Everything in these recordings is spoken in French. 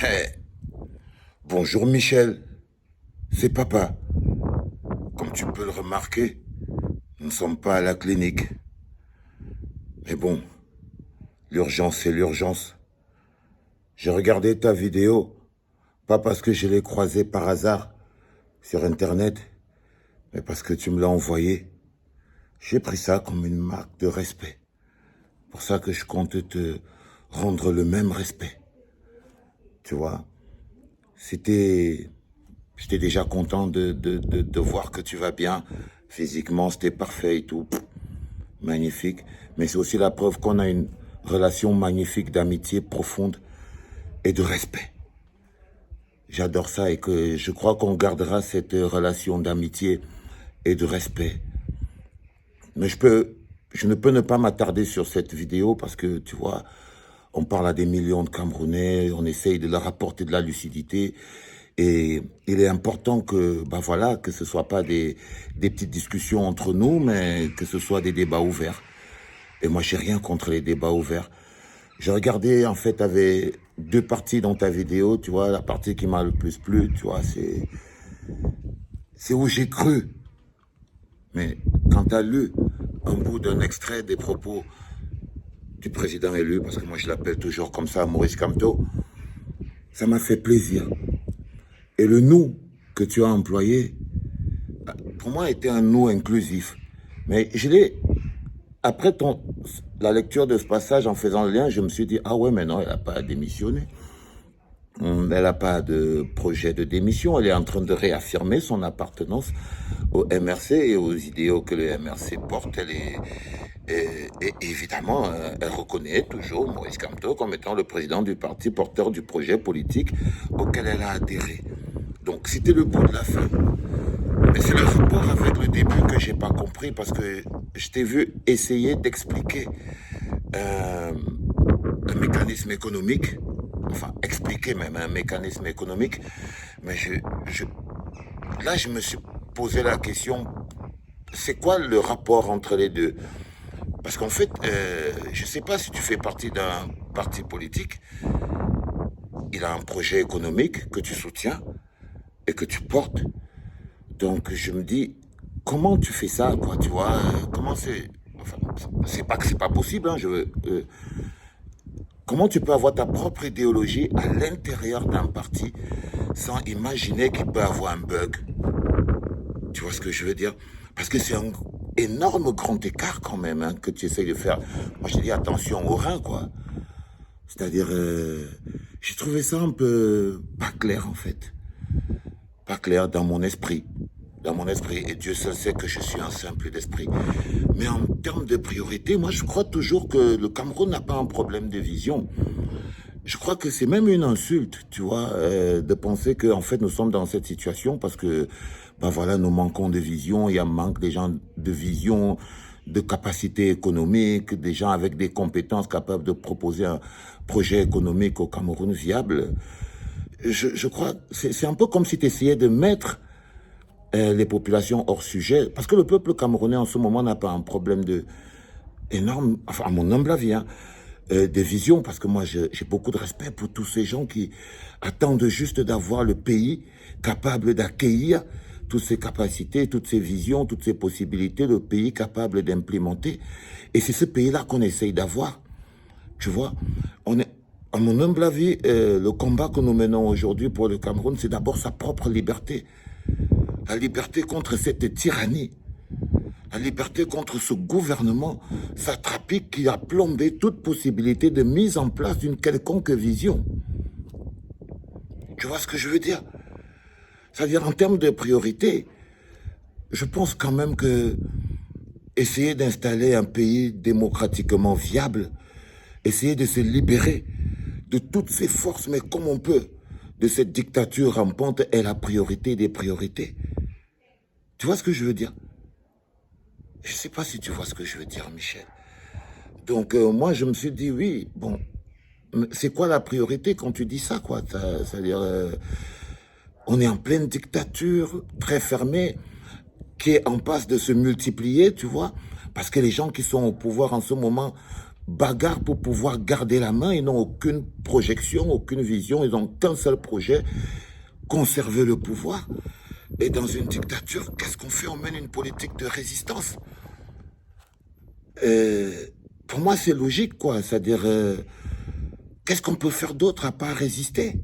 Eh, bonjour Michel, c'est papa. Comme tu peux le remarquer, nous ne sommes pas à la clinique. Mais bon, l'urgence c'est l'urgence. J'ai regardé ta vidéo, pas parce que je l'ai croisée par hasard sur Internet, mais parce que tu me l'as envoyée. J'ai pris ça comme une marque de respect. Pour ça que je compte te rendre le même respect. Tu vois, c'était... J'étais déjà content de voir que tu vas bien. Physiquement, c'était parfait et tout. Magnifique. Mais c'est aussi la preuve qu'on a une relation magnifique d'amitié profonde et de respect. J'adore ça et que je crois qu'on gardera cette relation d'amitié et de respect. Mais je ne peux ne pas m'attarder sur cette vidéo parce que, tu vois, on parle à des millions de Camerounais, on essaye de leur apporter de la lucidité. Et il est important que, bah voilà, que ce soit pas des petites discussions entre nous, mais que ce soit des débats ouverts. Et moi, j'ai rien contre les débats ouverts. J'ai regardé, en fait, avait deux parties dans ta vidéo, tu vois, la partie qui m'a le plus plu, tu vois, c'est où j'ai cru. Mais quand tu as lu un bout d'un extrait des propos du président élu, parce que moi je l'appelle toujours comme ça, Maurice Kamto, ça m'a fait plaisir. Et le nous que tu as employé, pour moi, était un nous inclusif. Mais je l'ai, après la lecture de ce passage, en faisant le lien, je me suis dit, ah ouais, mais non, elle n'a pas démissionné. Elle n'a pas de projet de démission. Elle est en train de réaffirmer son appartenance au MRC et aux idéaux que le MRC porte. Et évidemment, elle reconnaît toujours Maurice Kamto comme étant le président du parti porteur du projet politique auquel elle a adhéré. Donc, c'était le bout de la fin. Mais c'est le rapport avec le début que j'ai pas compris parce que je t'ai vu essayer d'expliquer euh, un mécanisme économique, enfin expliquer même un mécanisme économique, mais là je me suis posé la question, c'est quoi le rapport entre les deux? Parce qu'en fait, je sais pas si tu fais partie d'un parti politique, il a un projet économique que tu soutiens et que tu portes. Donc je me dis, comment tu fais ça, quoi, tu vois, comment c'est... Enfin, c'est pas que c'est pas possible, hein, comment tu peux avoir ta propre idéologie à l'intérieur d'un parti sans imaginer qu'il peut avoir un bug? Tu vois ce que je veux dire? Parce que c'est un énorme grand écart quand même hein, que tu essayes de faire. Moi je dis attention au rein, quoi. C'est-à-dire, j'ai trouvé ça un peu pas clair en fait. Pas clair dans mon esprit. Dans mon esprit, et Dieu seul sait que je suis un simple d'esprit. Mais en termes de priorité, moi je crois toujours que le Cameroun n'a pas un problème de vision. Je crois que c'est même une insulte, tu vois, de penser que en fait nous sommes dans cette situation parce que, ben voilà, nous manquons de vision. Il y a un manque des gens de vision, de capacité économique, des gens avec des compétences capables de proposer un projet économique au Cameroun viable. Je crois, c'est un peu comme si tu essayais de mettre les populations hors sujet, parce que le peuple camerounais en ce moment n'a pas un problème de énorme, enfin à mon humble avis, hein, de vision, parce que moi j'ai beaucoup de respect pour tous ces gens qui attendent juste d'avoir le pays capable d'accueillir toutes ces capacités, toutes ces visions, toutes ces possibilités, le pays capable d'implémenter. Et c'est ce pays-là qu'on essaye d'avoir. Tu vois, on est, à mon humble avis, le combat que nous menons aujourd'hui pour le Cameroun, c'est d'abord sa propre liberté. La liberté contre cette tyrannie. La liberté contre ce gouvernement satrapique qui a plombé toute possibilité de mise en place d'une quelconque vision. Tu vois ce que je veux dire? C'est-à-dire en termes de priorité, je pense quand même que essayer d'installer un pays démocratiquement viable, essayer de se libérer de toutes ces forces, mais comme on peut, de cette dictature rampante est la priorité des priorités. Tu vois ce que je veux dire? Je ne sais pas si tu vois ce que je veux dire, Michel. Donc, moi, je me suis dit, oui, bon, c'est quoi la priorité quand tu dis ça, quoi? C'est-à-dire, on est en pleine dictature, très fermée, qui est en passe de se multiplier, tu vois? Parce que les gens qui sont au pouvoir en ce moment bagarrent pour pouvoir garder la main. Ils n'ont aucune projection, aucune vision. Ils n'ont qu'un seul projet, conserver le pouvoir. Et dans une dictature, qu'est-ce qu'on fait? On mène une politique de résistance. Pour moi, c'est logique, quoi. C'est-à-dire, qu'est-ce qu'on peut faire d'autre à part résister?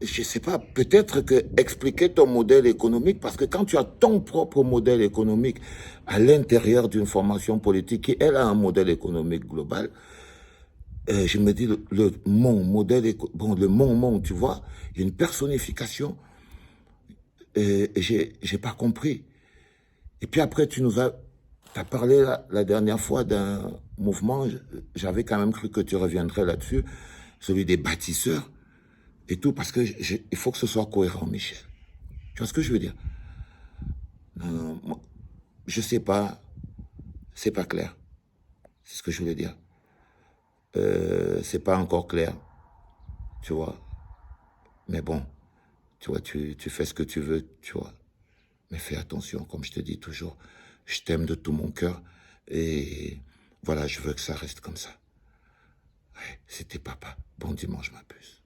Je sais pas, peut-être que expliquer ton modèle économique, parce que quand tu as ton propre modèle économique à l'intérieur d'une formation politique qui, elle, a un modèle économique global, je me dis, mon modèle, bon, le mon, tu vois, il y a une personnification, j'ai pas compris. Et puis après, t'as parlé la dernière fois d'un mouvement, j'avais quand même cru que tu reviendrais là-dessus, celui des bâtisseurs et tout, parce que il faut que ce soit cohérent, Michel. Tu vois ce que je veux dire? Non, non, moi, je sais pas, c'est pas clair. C'est ce que je voulais dire. C'est pas encore clair, tu vois. Mais bon, tu vois, tu fais ce que tu veux, tu vois. Mais fais attention, comme je te dis toujours, je t'aime de tout mon cœur et voilà, je veux que ça reste comme ça. Ouais, c'était papa. Bon dimanche, ma puce.